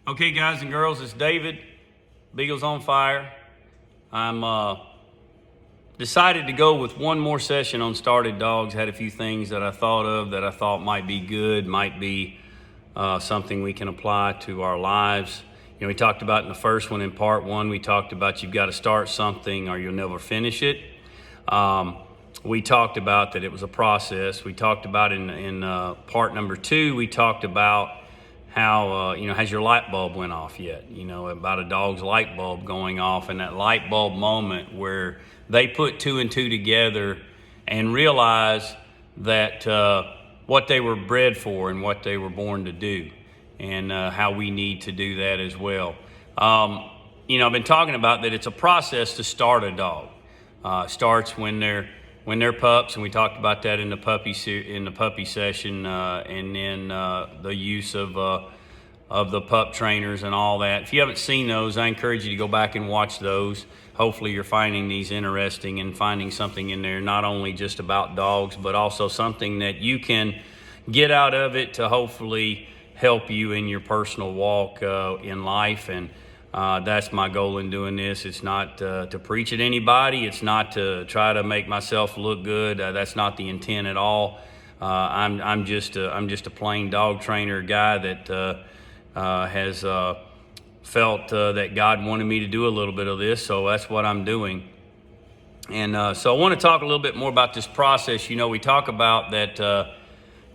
Okay, guys and girls, it's David. Beagle's on fire. I'm decided to go with one more session on started dogs. Had a few things that I thought of that I thought might be good, might be something we can apply to our lives. You know, we talked about in the first one, in part one, we talked about you've got to start something or you'll never finish it. We talked about that it was a process. We talked about in part number two, we talked about how, has your light bulb went off yet? You know, about a dog's light bulb going off, and that light bulb moment where they put two and two together and realize that what they were bred for and what they were born to do, and how we need to do that as well. I've been talking about that it's a process to start a dog. Starts when they're pups, and we talked about that in the puppy session, and then the use of the pup trainers and all that. If you haven't seen those, I encourage you to go back and watch those. Hopefully you're finding these interesting and finding something in there not only just about dogs, but also something that you can get out of it to hopefully help you in your personal walk in life. And that's my goal in doing this. It's not to preach at anybody. It's not to try to make myself look good. That's not the intent at all. I'm just a plain dog trainer guy that has felt that God wanted me to do a little bit of this, so that's what I'm doing. And so I want to talk a little bit more about this process. You know, we talk about that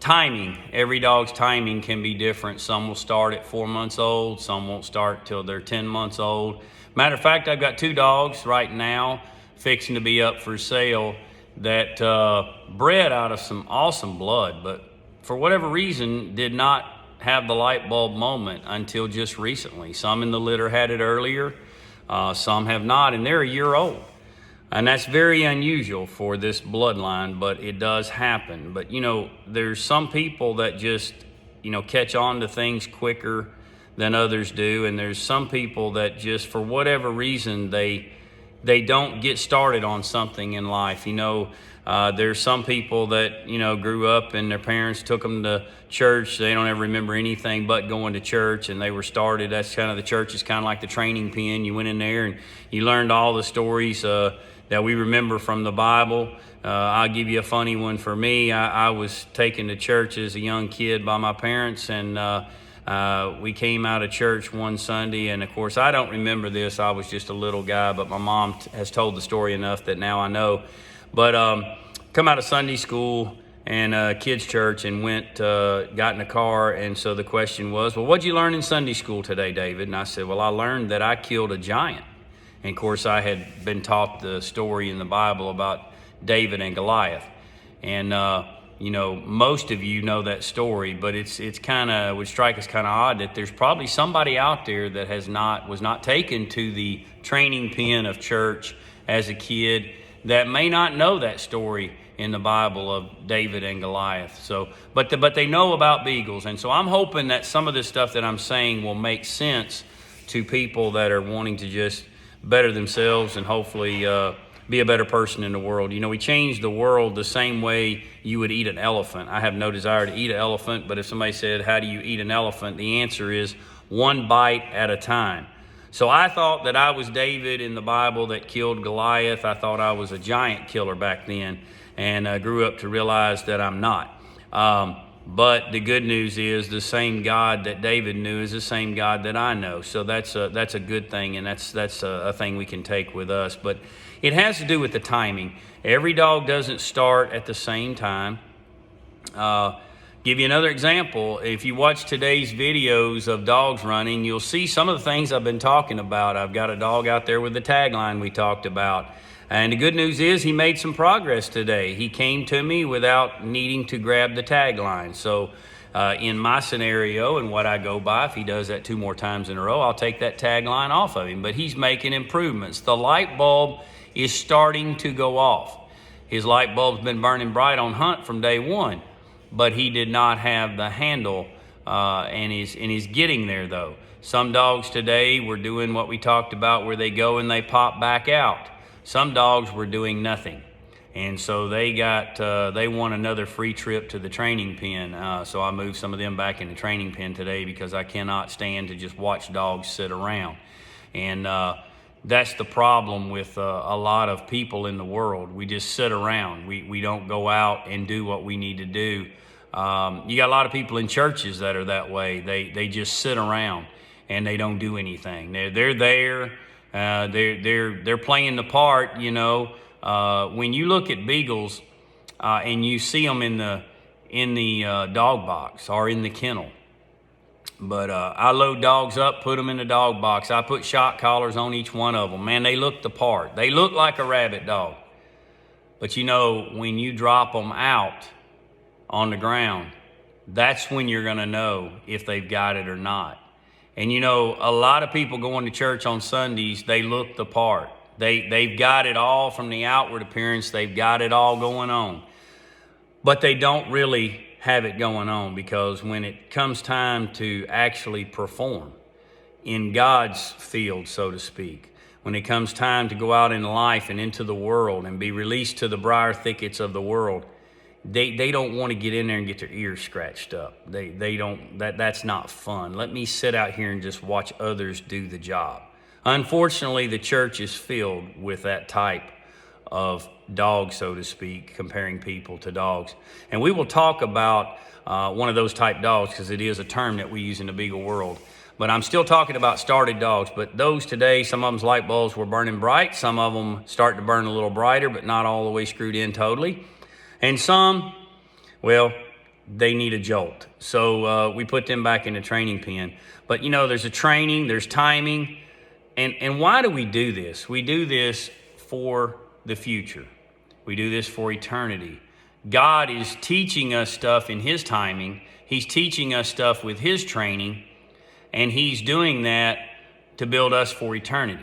timing. Every dog's timing can be different. Some will start at 4 months old. Some won't start till they're 10 months old. Matter of fact, I've got two dogs right now fixing to be up for sale that bred out of some awesome blood, but for whatever reason did not have the light bulb moment until just recently. Some in the litter had it earlier, some have not, and they're a year old. And that's very unusual for this bloodline, but it does happen. But, there's some people that just, catch on to things quicker than others do. And there's some people that just, for whatever reason, they don't get started on something in life. There's some people that, grew up and their parents took them to church. They don't ever remember anything but going to church, and they were started. That's kind of, the church is kind of like the training pen. You went in there and you learned all the stories that we remember from the Bible. I'll give you a funny one for me. I was taken to church as a young kid by my parents, and we came out of church one Sunday, and of course I don't remember this. I was just a little guy, but my mom has told the story enough that now I know. But come out of Sunday school and kids church and got in a car, and so the question was, well, what'd you learn in Sunday school today, David? And I said, well, I learned that I killed a giant. And of course I had been taught the story in the Bible about David and Goliath. And most of you know that story, but it's kind of would strike us kind of odd that there's probably somebody out there that was not taken to the training pen of church as a kid that may not know that story in the Bible of David and Goliath. So, but they know about beagles, and so I'm hoping that some of this stuff that I'm saying will make sense to people that are wanting to just better themselves and hopefully be a better person in the world. We change the world the same way you would eat an elephant. I have no desire to eat an elephant, but if somebody said, how do you eat an elephant? The answer is one bite at a time. So I thought that I was David in the Bible that killed Goliath. I thought I was a giant killer back then, and grew up to realize that I'm not. But the good news is the same God that David knew is the same God that I know. So that's a good thing, and that's a thing we can take with us. But it has to do with the timing. Every dog doesn't start at the same time. Give you another example. If you watch today's videos of dogs running, you'll see some of the things I've been talking about. I've got a dog out there with the tagline we talked about. And the good news is he made some progress today. He came to me without needing to grab the tagline. So in my scenario and what I go by, if he does that 2 more times in a row, I'll take that tagline off of him. But he's making improvements. The light bulb is starting to go off. His light bulb's been burning bright on Hunt from day one, but he did not have the handle, and he's getting there though. Some dogs today were doing what we talked about, where they go and they pop back out. Some dogs were doing nothing. And so they won another free trip to the training pen. So I moved some of them back in the training pen today because I cannot stand to just watch dogs sit around. And that's the problem with a lot of people in the world. We just sit around. We don't go out and do what we need to do. You got a lot of people in churches that are that way. They just sit around and they don't do anything. They're there. They're playing the part. You know, when you look at beagles and you see them in the dog box or in the kennel. But I load dogs up, put them in the dog box. I put shock collars on each one of them. Man, they look the part. They look like a rabbit dog. But you know, when you drop them out on the ground, that's when you're going to know if they've got it or not. And you know, a lot of people going to church on Sundays, they look the part. They've got it all from the outward appearance. They've got it all going on. But they don't really have it going on, because when it comes time to actually perform in God's field, so to speak, when it comes time to go out in life and into the world and be released to the briar thickets of the world, they don't want to get in there and get their ears scratched up. They don't. That's not fun. Let me sit out here and just watch others do the job. Unfortunately, the church is filled with that type of dog, so to speak, comparing people to dogs. And we will talk about one of those type dogs, because it is a term that we use in the beagle world. But I'm still talking about started dogs. But those today, some of them's light bulbs were burning bright. Some of them start to burn a little brighter, but not all the way screwed in totally. And some, well, they need a jolt. So we put them back in the training pen. But you know, there's a training, there's timing. And why do we do this? We do this for the future. We do this for eternity. God is teaching us stuff in His timing. He's teaching us stuff with His training, and He's doing that to build us for eternity.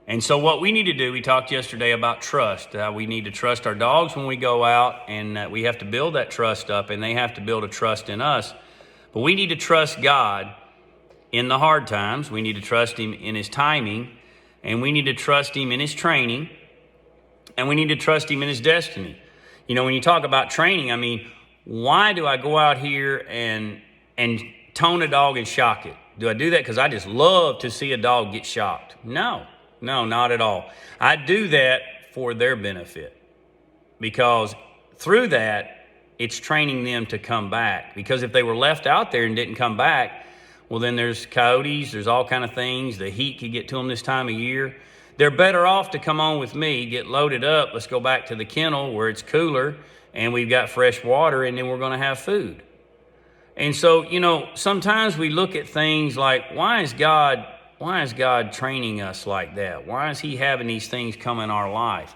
And so what we need to do, we talked yesterday about trust. We need to trust our dogs when we go out, and we have to build that trust up, and they have to build a trust in us. But we need to trust God in the hard times. We need to trust Him in His timing, and we need to trust Him in His training, and we need to trust Him in His destiny. You know, when you talk about training, I mean, why do I go out here and tone a dog and shock it? Do I do that because I just love to see a dog get shocked? No, not at all. I do that for their benefit, because through that, it's training them to come back. Because if they were left out there and didn't come back, well, then there's coyotes, there's all kind of things. The heat could get to them this time of year. They're better off to come on with me, get loaded up. Let's go back to the kennel where it's cooler and we've got fresh water, and then we're going to have food. And so, you know, sometimes we look at things like, why is God training us like that? Why is He having these things come in our life?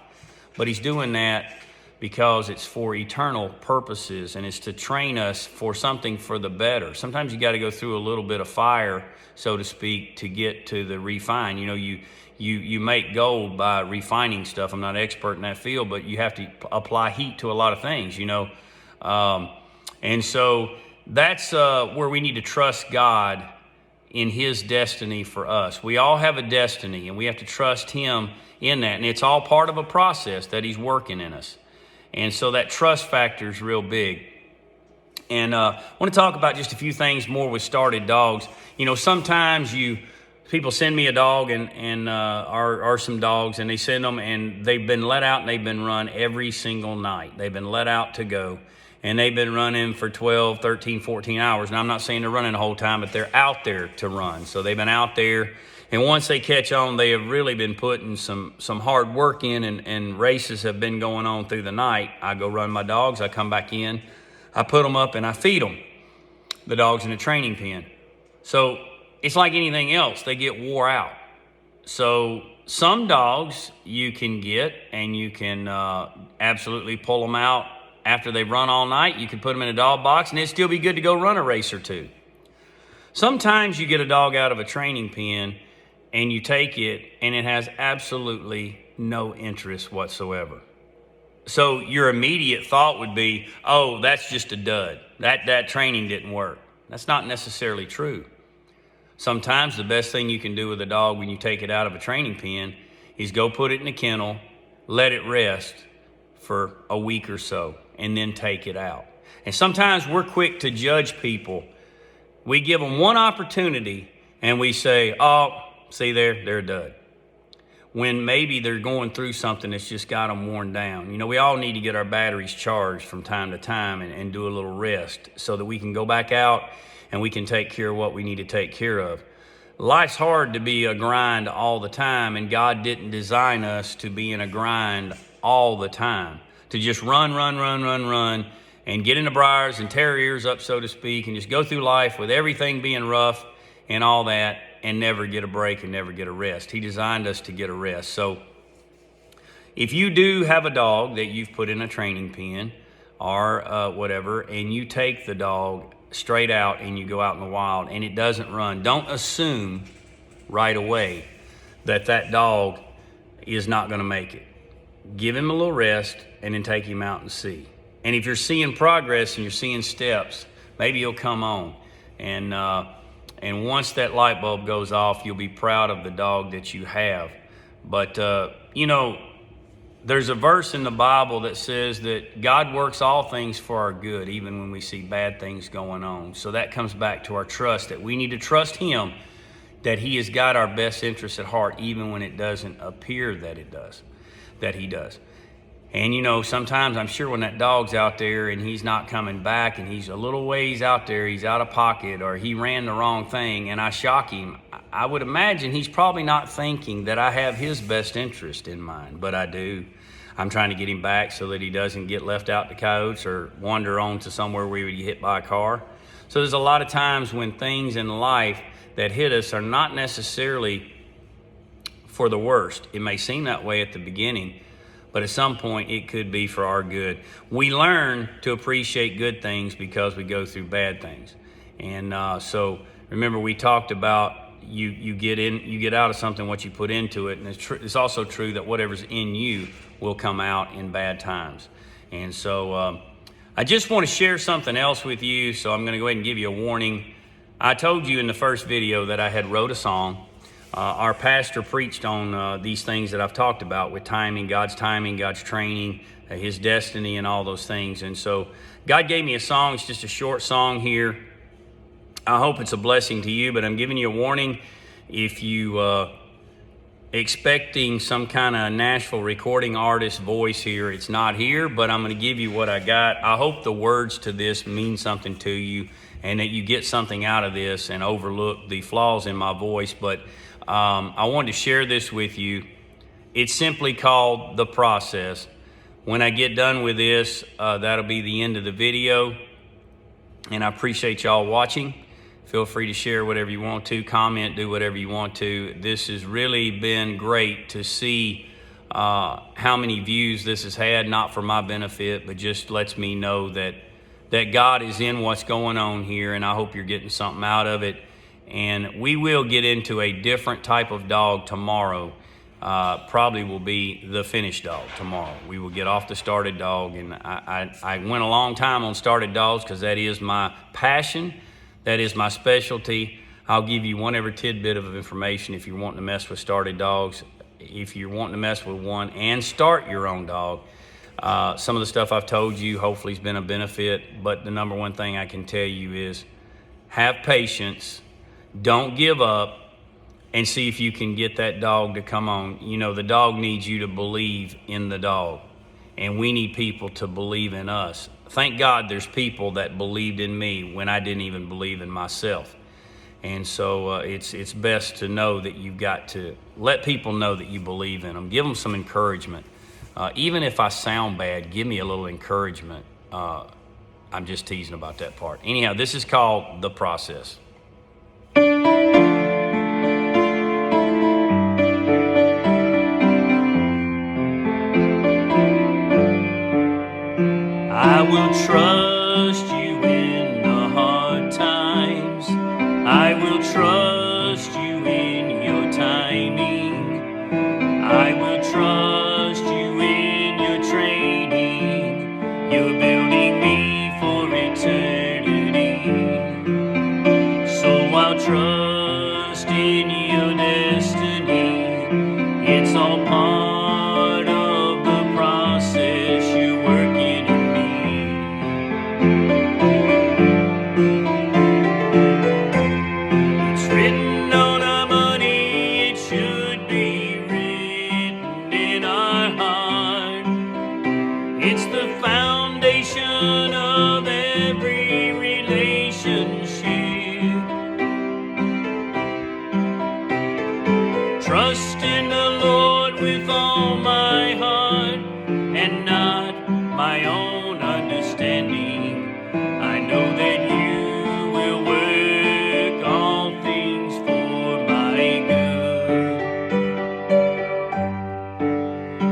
But He's doing that because it's for eternal purposes, and it's to train us for something for the better. Sometimes you got to go through a little bit of fire, so to speak, to get to the refine. You know, you make gold by refining stuff. I'm not an expert in that field, but you have to apply heat to a lot of things, you know. And so that's where we need to trust God in His destiny for us. We all have a destiny, and we have to trust Him in that. And it's all part of a process that He's working in us. And so that trust factor is real big. And I want to talk about just a few things more with started dogs. You know, sometimes people send me a dog or some dogs, and they send them, and they've been let out and they've been run every single night. They've been let out to go, and they've been running for 12, 13, 14 hours. And I'm not saying they're running the whole time, but they're out there to run. So they've been out there, and once they catch on, they have really been putting some hard work in, and races have been going on through the night. I go run my dogs, I come back in, I put them up, and I feed them, the dogs in the training pen. So it's like anything else, they get wore out. So some dogs you can get, and you can absolutely pull them out after they've run all night. You can put them in a dog box, and it'd still be good to go run a race or two. Sometimes you get a dog out of a training pen, and you take it, and it has absolutely no interest whatsoever. So your immediate thought would be, oh, that's just a dud. That training didn't work. That's not necessarily true. Sometimes the best thing you can do with a dog when you take it out of a training pen is go put it in a kennel, let it rest for a week or so and then take it out. And sometimes we're quick to judge people. We give them one opportunity and we say, oh, see there, they're a dud. When maybe they're going through something that's just got them worn down. You know, we all need to get our batteries charged from time to time and do a little rest so that we can go back out and we can take care of what we need to take care of. Life's hard to be a grind all the time, and God didn't design us to be in a grind all the time, to just run, and get in the briars and tear ears up, so to speak, and just go through life with everything being rough and all that, and never get a break and never get a rest. He designed us to get a rest. So if you do have a dog that you've put in a training pen or whatever, and you take the dog straight out and you go out in the wild and it doesn't run, don't assume right away that that dog is not going to make it. Give him a little rest and then take him out and see. And if you're seeing progress and you're seeing steps, maybe he'll come on. And once that light bulb goes off, you'll be proud of the dog that you have. But, you know, there's a verse in the Bible that says that God works all things for our good, even when we see bad things going on. So that comes back to our trust, that we need to trust Him, that He has got our best interests at heart, even when it doesn't appear that He does. And, you know, sometimes I'm sure when that dog's out there and he's not coming back and he's a little ways out there, he's out of pocket or he ran the wrong thing and I shock him, I would imagine he's probably not thinking that I have his best interest in mind, but I do. I'm trying to get him back so that he doesn't get left out to coyotes or wander on to somewhere where he would get hit by a car. So there's a lot of times when things in life that hit us are not necessarily for the worst. It may seem that way at the beginning, but at some point it could be for our good. We learn to appreciate good things because we go through bad things. And so remember, we talked about you get out of something what you put into it, and it's also true that whatever's in you will come out in bad times. And so I just want to share something else with you, so I'm going to go ahead and give you a warning. I told you in the first video that I had wrote a song. Our pastor preached on these things that I've talked about with timing, God's training, His destiny, and all those things. And so God gave me a song. It's just a short song here. I hope it's a blessing to you, but I'm giving you a warning. If you expecting some kind of Nashville recording artist voice here, it's not here, but I'm going to give you what I got. I hope the words to this mean something to you and that you get something out of this and overlook the flaws in my voice. But I wanted to share this with you. It's simply called The Process. When I get done with this, that'll be the end of the video. And I appreciate y'all watching. Feel free to share whatever you want to, comment, do whatever you want to. This has really been great to see how many views this has had, not for my benefit, but just lets me know that God is in what's going on here, and I hope you're getting something out of it. And we will get into a different type of dog tomorrow. Probably will be the finished dog tomorrow. We will get off the started dog, and I went a long time on started dogs because that is my passion. That is my specialty. I'll give you one every tidbit of information if you're wanting to mess with started dogs. If you're wanting to mess with one and start your own dog, some of the stuff I've told you hopefully has been a benefit, but the number one thing I can tell you is have patience, don't give up, and see if you can get that dog to come on. You know, the dog needs you to believe in the dog, and we need people to believe in us. Thank God there's people that believed in me when I didn't even believe in myself. And so it's best to know that you've got to let people know that you believe in them. Give them some encouragement. Even if I sound bad, give me a little encouragement. I'm just teasing about that part. Anyhow, this is called The Process. I will trust you in the hard times. I will trust you in your timing. I will trust you in your training. You're building me for eternity. trust in the Lord with all my heart and not my own understanding. I know that you will work all things for my good.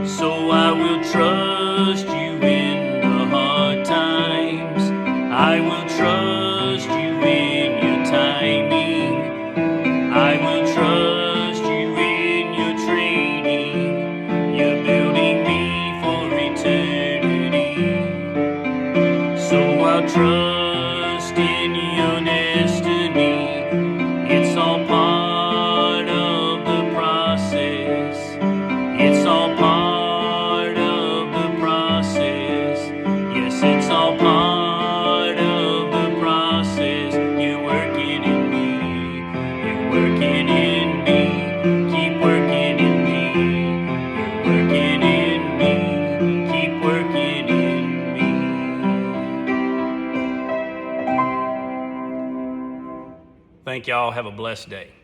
So I will trust you in the hard times. I will trust you in your timing. I will trust you in your training. You're building me for eternity. So I'll trust in your destiny. It's all part of the process. It's all part of the process. Yes, it's all part of the process. You're working in me. You're working in me. Keep working in me. You're working in me. Keep working in me. Thank y'all. Have a blessed day.